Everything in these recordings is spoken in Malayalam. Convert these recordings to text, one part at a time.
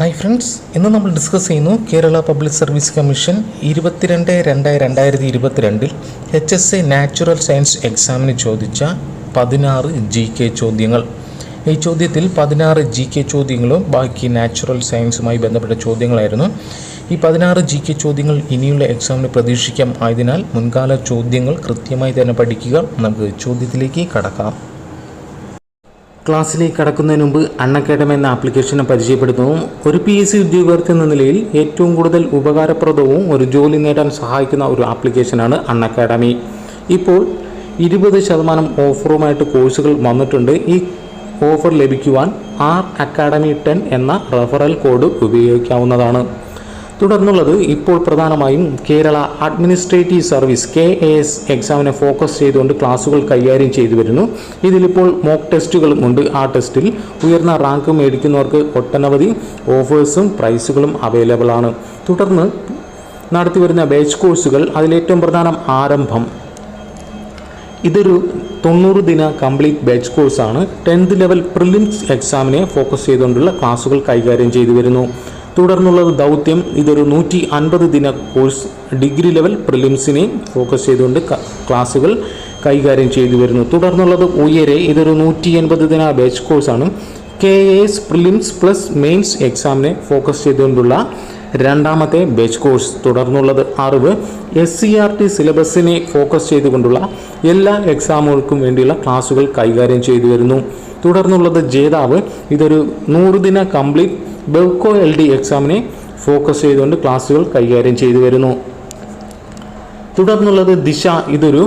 ഹായ് ഫ്രണ്ട്സ്, ഇന്ന് നമ്മൾ ഡിസ്കസ് ചെയ്യുന്നു Kerala public service commission 22/2/2022 HSA natural science എക്സാമിന് ചോദിച്ച 16 GK ചോദ്യങ്ങൾ. ഈ ചോദ്യത്തിൽ 16 GK ചോദ്യങ്ങളും ബാക്കി നാച്ചുറൽ സയൻസുമായി ബന്ധപ്പെട്ട ചോദ്യങ്ങളായിരുന്നു. ഈ 16 GK ചോദ്യങ്ങൾ ഇനിയുള്ള എക്സാമിന് പ്രതീക്ഷിക്കാം. ആയതിനാൽ മുൻകാല ചോദ്യങ്ങൾ കൃത്യമായി തന്നെ പഠിക്കുക. നമുക്ക് ചോദ്യത്തിലേക്ക് കടക്കാം. ക്ലാസ്സിലേക്ക് കടക്കുന്നതിന് മുമ്പ് അൺഅക്കാഡമി എന്ന ആപ്ലിക്കേഷനെ പരിചയപ്പെടുത്തുന്നു. ഒരു PSC ഉദ്യോഗാർത്ഥി എന്ന നിലയിൽ ഏറ്റവും കൂടുതൽ ഉപകാരപ്രദവും ഒരു ജോലി നേടാൻ സഹായിക്കുന്ന ഒരു ആപ്ലിക്കേഷനാണ് അൺഅക്കാഡമി. ഇപ്പോൾ 20% ഓഫറുമായിട്ട് കോഴ്സുകൾ വന്നിട്ടുണ്ട്. ഈ ഓഫർ ലഭിക്കുവാൻ RAcademy10 എന്ന റെഫറൽ കോഡ് ഉപയോഗിക്കാവുന്നതാണ്. തുടർന്നുള്ളത് ഇപ്പോൾ പ്രധാനമായും കേരള അഡ്മിനിസ്ട്രേറ്റീവ് സർവീസ് KAS എക്സാമിനെ ഫോക്കസ് ചെയ്തുകൊണ്ട് ക്ലാസുകൾ കൈകാര്യം ചെയ്തു വരുന്നു. ഇതിലിപ്പോൾ മോക്ക് ടെസ്റ്റുകളും ഉണ്ട്. ആ ടെസ്റ്റിൽ ഉയർന്ന റാങ്ക് മേടിക്കുന്നവർക്ക് ഒട്ടനവധി ഓഫേഴ്സും പ്രൈസുകളും അവൈലബിൾ ആണ്. തുടർന്ന് നടത്തിവരുന്ന ബാച്ച് കോഴ്സുകൾ, അതിലേറ്റവും പ്രധാനം ആരംഭം. ഇതൊരു 90 ദിന കംപ്ലീറ്റ് ബാച്ച് കോഴ്സാണ്. 10th ലെവൽ പ്രിലിംസ് എക്സാമിനെ ഫോക്കസ് ചെയ്തുകൊണ്ടുള്ള ക്ലാസുകൾ കൈകാര്യം ചെയ്തു വരുന്നു. തുടർന്നുള്ളത് ദൗത്യം. ഇതൊരു 150 ദിന കോഴ്സ്. ഡിഗ്രി ലെവൽ പ്രിലിംസിനെ ഫോക്കസ് ചെയ്തുകൊണ്ട് ക്ലാസുകൾ കൈകാര്യം ചെയ്തു വരുന്നു. തുടർന്നുള്ളത് ഉയരെ. ഇതൊരു 180 ദിന ബാച്ച് കോഴ്സാണ്. KAS പ്രിലിംസ് പ്ലസ് മെയിൻസ് എക്സാമിനെ ഫോക്കസ് ചെയ്തുകൊണ്ടുള്ള രണ്ടാമത്തെ ബാച്ച് കോഴ്സ്. തുടർന്നുള്ളത് അറിവ്. SCERT സിലബസിനെ ഫോക്കസ് ചെയ്തുകൊണ്ടുള്ള എല്ലാ എക്സാമുകൾക്കും വേണ്ടിയുള്ള ക്ലാസുകൾ കൈകാര്യം ചെയ്തു വരുന്നു. തുടർന്നുള്ളത് ജേതാവ്. ഇതൊരു 100 ദിന കംപ്ലീറ്റ് ബെവ്കോ LD എക്സാമിനെ ഫോക്കസ് ചെയ്തുകൊണ്ട് ക്ലാസുകൾ കൈകാര്യം ചെയ്തു വരുന്നു. തുടർന്നുള്ളത് ദിശ. ഇതൊരു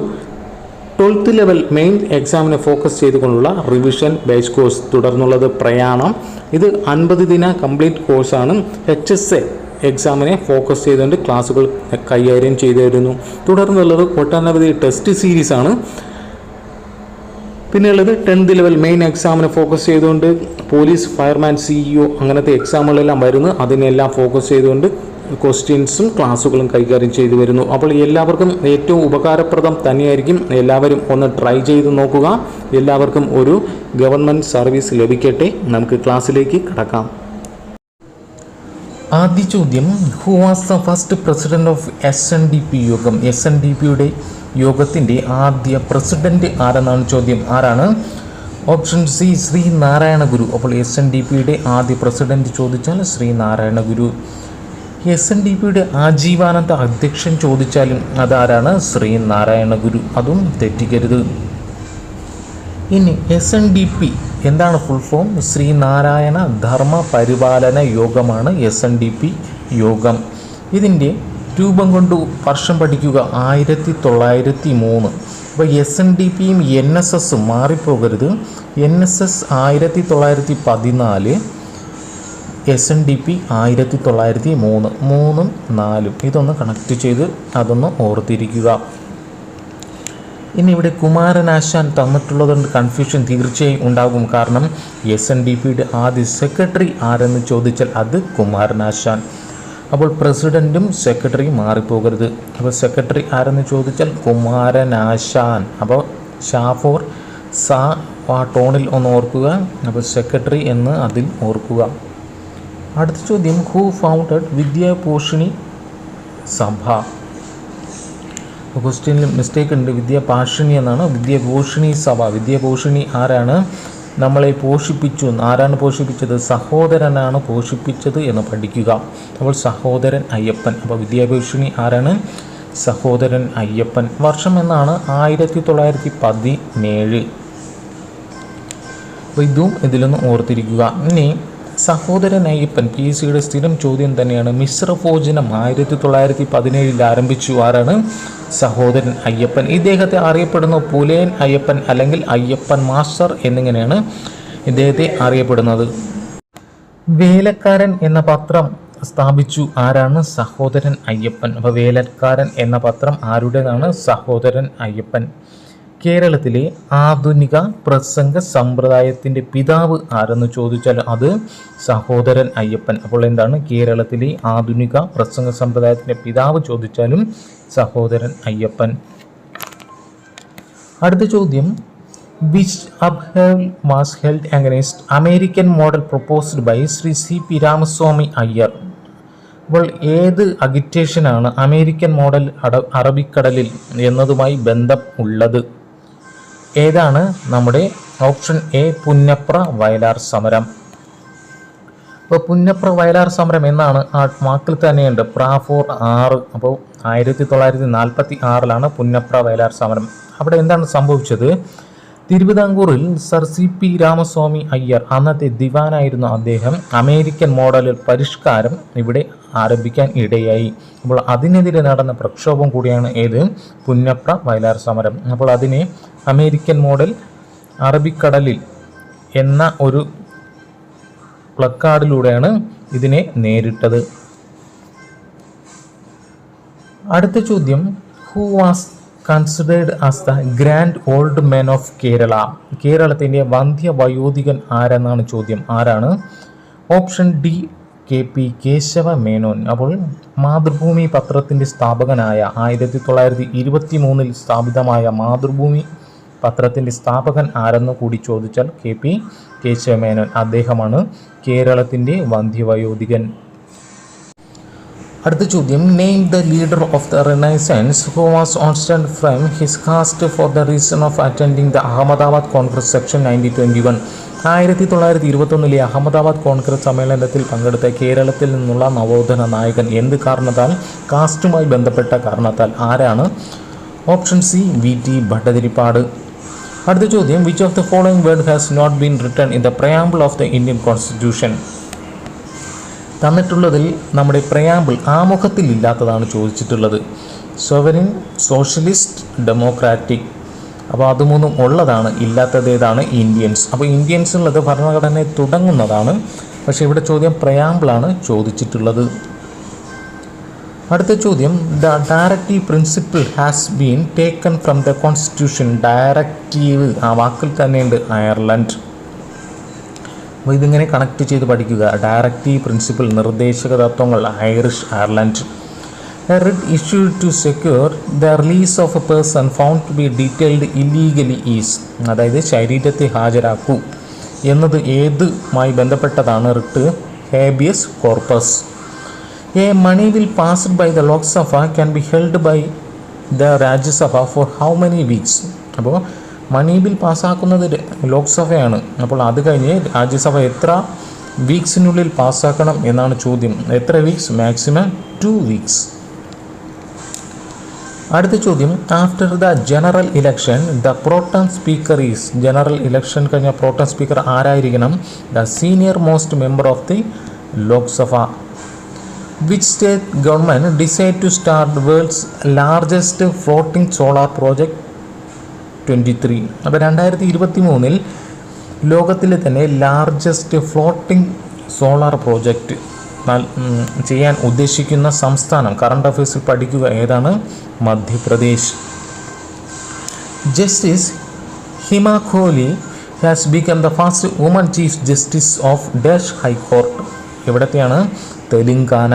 12th ലെവൽ മെയിൻ എക്സാമിനെ ഫോക്കസ് ചെയ്തുകൊണ്ടുള്ള റിവിഷൻ ബാച്ച് കോഴ്സ്. തുടർന്നുള്ളത് പ്രയാണം. ഇത് 50 ദിന കംപ്ലീറ്റ് കോഴ്സാണ്. HSA എക്സാമിനെ ഫോക്കസ് ചെയ്തുകൊണ്ട് ക്ലാസുകൾ കൈകാര്യം ചെയ്തു വരുന്നു. തുടർന്നുള്ളത് ഒട്ടനവധി ടെസ്റ്റ് സീരീസാണ്. പിന്നെയുള്ളത് 10th ലെവൽ മെയിൻ എക്സാമിനെ ഫോക്കസ് ചെയ്തുകൊണ്ട് പോലീസ്, ഫയർമാൻ, CEO അങ്ങനത്തെ എക്സാമുകളെല്ലാം വരുന്നു. അതിനെല്ലാം ഫോക്കസ് ചെയ്തുകൊണ്ട് ക്വസ്റ്റ്യൻസും ക്ലാസ്സുകളും കൈകാര്യം ചെയ്തു വരുന്നു. അപ്പോൾ എല്ലാവർക്കും ഏറ്റവും ഉപകാരപ്രദം തന്നെയായിരിക്കും. എല്ലാവരും ഒന്ന് ട്രൈ ചെയ്ത് നോക്കുക. എല്ലാവർക്കും ഒരു ഗവൺമെൻറ് സർവീസ് ലഭിക്കട്ടെ. നമുക്ക് ക്ലാസ്സിലേക്ക് കടക്കാം. ആദ്യ ചോദ്യം, who was the first president of SNDP യോഗം? SNDPയുടെ യോഗത്തിൻ്റെ ആദ്യ പ്രസിഡന്റ് ആരെന്നാണ് ചോദ്യം. ആരാണ്? Option C, Shri Narayana Guru. അപ്പോൾ SNDPയുടെ ആദ്യ പ്രസിഡന്റ് ചോദിച്ചാൽ ശ്രീ നാരായണ ഗുരു. SNDPയുടെ ആജീവാനന്ദ അധ്യക്ഷൻ ചോദിച്ചാലും അതാരാണ്? ശ്രീ നാരായണ ഗുരു. അതും തെറ്റിക്കരുത്. ഇനി SNDP എന്താണ് ഫുൾ ഫോം? ശ്രീനാരായണ ധർമ്മ പരിപാലന യോഗമാണ് SNDP യോഗം. ഇതിൻ്റെ രൂപം കൊണ്ട് വർഷം പഠിക്കുക 1903. അപ്പോൾ SNDPയും NSSും മാറിപ്പോകരുത്. NSS 1914, SNDP 1903. 3ഉം 4ഉം ഇതൊന്ന് കണക്ട് ചെയ്ത് അതൊന്ന് ഓർത്തിരിക്കുക. ഇനി ഇവിടെ കുമാരനാശാൻ തന്നിട്ടുള്ളതുകൊണ്ട് കൺഫ്യൂഷൻ തീർച്ചയായും ഉണ്ടാകും. കാരണം SNDPയുടെ ആദ്യ സെക്രട്ടറി ആരെന്ന് ചോദിച്ചാൽ അത് കുമാരനാശാൻ. അപ്പോൾ പ്രസിഡൻറ്റും സെക്രട്ടറിയും മാറിപ്പോകരുത്. അപ്പോൾ സെക്രട്ടറി ആരെന്ന് ചോദിച്ചാൽ കുമാരനാശാൻ. അപ്പോൾ ഷാഫോർ സാ ആ ടോണിൽ ഒന്ന് ഓർക്കുക. അപ്പോൾ സെക്രട്ടറി എന്ന് അതിൽ ഓർക്കുക. അടുത്ത ചോദ്യം, ഹു ഫൗണ്ടഡ് വിദ്യാപോഷിണി സഭ? ക്വസ്റ്റ്യനിൽ മിസ്റ്റേക്ക് ഉണ്ട്. വിദ്യാപാഷിണി എന്നാണ്. വിദ്യാപോഷിണി സഭ. വിദ്യാപോഷിണി ആരാണ്? നമ്മളെ പോഷിപ്പിച്ചു. ആരാണ് പോഷിപ്പിച്ചത്? സഹോദരനാണ് പോഷിപ്പിച്ചത് എന്ന് പഠിക്കുക. അപ്പോൾ സഹോദരൻ അയ്യപ്പൻ. അപ്പോൾ വിദ്യാപോഷിണി ആരാണ്? സഹോദരൻ അയ്യപ്പൻ. വർഷം എന്നാണ് 1917. അപ്പോൾ ഇതും ഇതിലൊന്ന് ഓർത്തിരിക്കുക. ഇനി സഹോദരൻ അയ്യപ്പൻ PSCയുടെ സ്ഥിരം ചോദ്യം തന്നെയാണ്. മിശ്രഭോജനം 1917 ആരംഭിച്ചു. ആരാണ്? സഹോദരൻ അയ്യപ്പൻ. ഇദ്ദേഹത്തെ അറിയപ്പെടുന്ന പുലയൻ അയ്യപ്പൻ അല്ലെങ്കിൽ അയ്യപ്പൻ മാസ്റ്റർ എന്നിങ്ങനെയാണ് ഇദ്ദേഹത്തെ അറിയപ്പെടുന്നത്. വേലക്കാരൻ എന്ന പത്രം സ്ഥാപിച്ചു. ആരാണ്? സഹോദരൻ അയ്യപ്പൻ. അപ്പോൾ വേലക്കാരൻ എന്ന പത്രം ആരുടേതാണ്? സഹോദരൻ അയ്യപ്പൻ. കേരളത്തിലെ ആധുനിക പ്രസംഗ സമ്പ്രദായത്തിൻ്റെ പിതാവ് ആരെന്ന് ചോദിച്ചാൽ അത് സഹോദരൻ അയ്യപ്പൻ. അപ്പോൾ എന്താണ്? കേരളത്തിലെ ആധുനിക പ്രസംഗ സമ്പ്രദായത്തിൻ്റെ പിതാവ് ചോദിച്ചാലും സഹോദരൻ അയ്യപ്പൻ. അടുത്ത ചോദ്യം, which upheaval was held against American model proposed by Shri CP Ramaswamy Iyer. അപ്പോൾ ഏത് അഗിറ്റേഷനാണ് അമേരിക്കൻ മോഡൽ അറബിക്കടലിൽ എന്നതുമായി ബന്ധം ഉള്ളത്? ഏതാണ് നമ്മുടെ ഓപ്ഷൻ എ പുന്നപ്ര വയലാർ സമരം. അപ്പോൾ പുന്നപ്ര വയലാർ സമരം എന്നാണ് ആ വാക്കിൽ തന്നെയുണ്ട്, പ്രാഫോർ 6. അപ്പോൾ 1946 പുന്നപ്ര വയലാർ സമരം. അവിടെ എന്താണ് സംഭവിച്ചത്? തിരുവിതാംകൂറിൽ സർ CP രാമസ്വാമി അയ്യർ, അന്നത്തെ ദിവാനായിരുന്നു അദ്ദേഹം, അമേരിക്കൻ മോഡലിൽ പരിഷ്കാരം ഇവിടെ ആരംഭിക്കാൻ ഇടയായി. അപ്പോൾ അതിനെതിരെ നടന്ന പ്രക്ഷോഭം കൂടിയാണ് ഏത്? പുന്നപ്ര വയലാർ സമരം. അപ്പോൾ അതിനെ അമേരിക്കൻ മോഡൽ അറബിക്കടലിൽ എന്ന ഒരു പ്ലക്കാർഡിലൂടെയാണ് ഇതിനെ നേരിട്ടത്. അടുത്ത ചോദ്യം, who was considered as the grand old men of Kerala? കേരളത്തിൻ്റെ വന്ധ്യവയോധികൻ ആരെന്നാണ് ചോദ്യം. ആരാണ്? Option D KP Kesava Menon. അപ്പോൾ മാതൃഭൂമി പത്രത്തിൻ്റെ സ്ഥാപകനായ 1923 സ്ഥാപിതമായ മാതൃഭൂമി പത്രത്തിൻ്റെ സ്ഥാപകൻ ആരെന്ന് കൂടി ചോദിച്ചാൽ KP കേശവ മേനോൻ. അദ്ദേഹമാണ് കേരളത്തിൻ്റെ വന്ധ്യവയോധികൻ. അടുത്ത ചോദ്യം, name the leader of the renaissance who was ousted from his caste for the reason of attending the Ahmedabad Congress session 1921. 1921 Ahmedabad Congress സമ്മേളനത്തിൽ പങ്കെടുത്ത കേരളത്തിൽ നിന്നുള്ള നവോത്ഥാന നായകൻ എന്ത് കാരണത്താൽ? കാസ്റ്റുമായി ബന്ധപ്പെട്ട കാരണത്താൽ. ആരാണ്? Option C VT Bhattathiripad. അടുത്ത ചോദ്യം, which of the following word has not been written in the preamble of the Indian constitution? തന്നിട്ടുള്ളതിൽ നമ്മുടെ പ്രയാമ്പിൾ ആമുഖത്തിൽ ഇല്ലാത്തതാണ് ചോദിച്ചിട്ടുള്ളത്. Sovereign, socialist, democratic. അപ്പോൾ അത് മൂന്നും ഉള്ളതാണ്, ഇല്ലാത്തത് ഏതാണ്? ഇന്ത്യൻസ്. അപ്പോൾ ഇന്ത്യൻസ് ഉള്ളത് ഭരണഘടനയെ തുടങ്ങുന്നതാണ്, പക്ഷേ ഇവിടെ ചോദ്യം പ്രയാമ്പിളാണ് ചോദിച്ചിട്ടുള്ളത്. അടുത്ത ചോദ്യം, the directive principle has been taken from the constitution. Directive ആ വാക്കിൽ തന്നെയുണ്ട് അയർലൻഡ്. അപ്പോൾ ഇതിങ്ങനെ കണക്ട് ചെയ്ത് പഠിക്കുക. ഡയറക്റ്റീവ് പ്രിൻസിപ്പിൾ, നിർദ്ദേശക തത്വങ്ങൾ, Irish, Ireland. A writ issued to secure the release of a person found to be detained illegally is. അതായത് ശരീരത്തെ ഹാജരാക്കൂ എന്നത് ഏതുമായി ബന്ധപ്പെട്ടതാണ്? Writ habeas corpus. A money bill passed by the Lok Sabha can be held by the Rajya Sabha for how many weeks? അപ്പോൾ മണി ബിൽ പാസ്സാക്കുന്നത് ലോക്സഭയാണ്. അപ്പോൾ അത് കഴിഞ്ഞ് രാജ്യസഭ എത്ര വീക്സിനുള്ളിൽ പാസ്സാക്കണം എന്നാണ് ചോദ്യം. എത്ര വീക്സ്? Maximum 2 weeks. അടുത്ത ചോദ്യം, after the general election the pro tem speaker is. General election കഴിഞ്ഞ പ്രോട്ടം സ്പീക്കർ ആരായിരിക്കണം? The senior most member of the Lok Sabha. Which state government decide to start world's largest floating solar project 23? അപ്പോൾ 2023 ലോകത്തിലെ തന്നെ ലാർജസ്റ്റ് ഫ്ലോട്ടിംഗ് സോളാർ പ്രോജക്റ്റ് ചെയ്യാൻ ഉദ്ദേശിക്കുന്ന സംസ്ഥാനം കറണ്ട് അഫയേഴ്സിൽ പഠിക്കുക. ഏതാണ്? Madhya Pradesh. Justice Hima Kohli has become the first woman chief justice of dash high court. എവിടത്തെയാണ്? Telangana.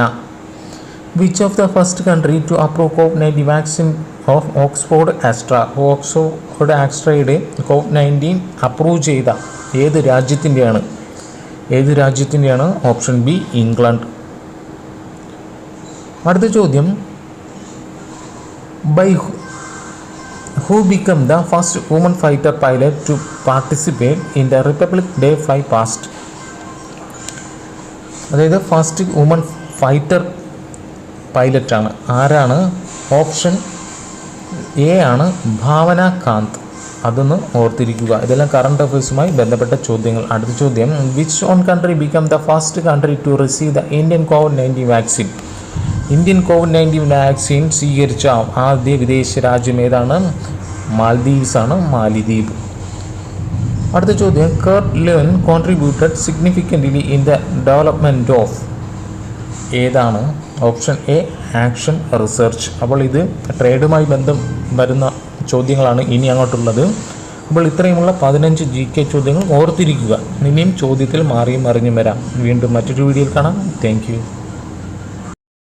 Which of the first country to approve COVID-19 vaccine of Oxford Astra? Oxford ആസ്ട്രയുടെ COVID-19 അപ്രൂവ് ചെയ്ത ഏത് രാജ്യത്തിൻ്റെയാണ്? ഏത് രാജ്യത്തിൻ്റെയാണ്? Option B England. അടുത്ത ചോദ്യം, by who became the first woman fighter pilot to participate in the republic day fly past? അതായത് ഫസ്റ്റ് വുമൺ ഫൈറ്റർ പൈലറ്റാണ്. ആരാണ്? ഓപ്ഷൻ എ ആണ് ഭാവന കാന്ത്. അതൊന്ന് ഓർത്തിരിക്കുക. ഇതെല്ലാം കറണ്ട് അഫയേഴ്സുമായി ബന്ധപ്പെട്ട ചോദ്യങ്ങൾ. അടുത്ത ചോദ്യം, which on country became the first country to receive the Indian COVID-19 vaccine? Indian COVID-19 vaccine സ്വീകരിച്ച ആദ്യ വിദേശ രാജ്യം ഏതാണ്? മാൽദീവ്സ് ആണ്, മാലിദ്വീപ്. അടുത്ത ചോദ്യം, Kurt Lewin contributed significantly in the development of. ഏതാണ്? Option A action research. അപ്പോൾ ഇത് ട്രേഡുമായി ബന്ധം വരുന്ന ചോദ്യങ്ങളാണ് ഇനി അങ്ങോട്ടുള്ളത്. അപ്പോൾ ഇത്രയുമുള്ള 15 GK ചോദ്യങ്ങൾ ഓർത്തിരിക്കുക. ഇനിയും ചോദ്യത്തിൽ മാറിയും മറിഞ്ഞും വരാം. വീണ്ടും മറ്റൊരു വീഡിയോയിൽ കാണാം. Thank you.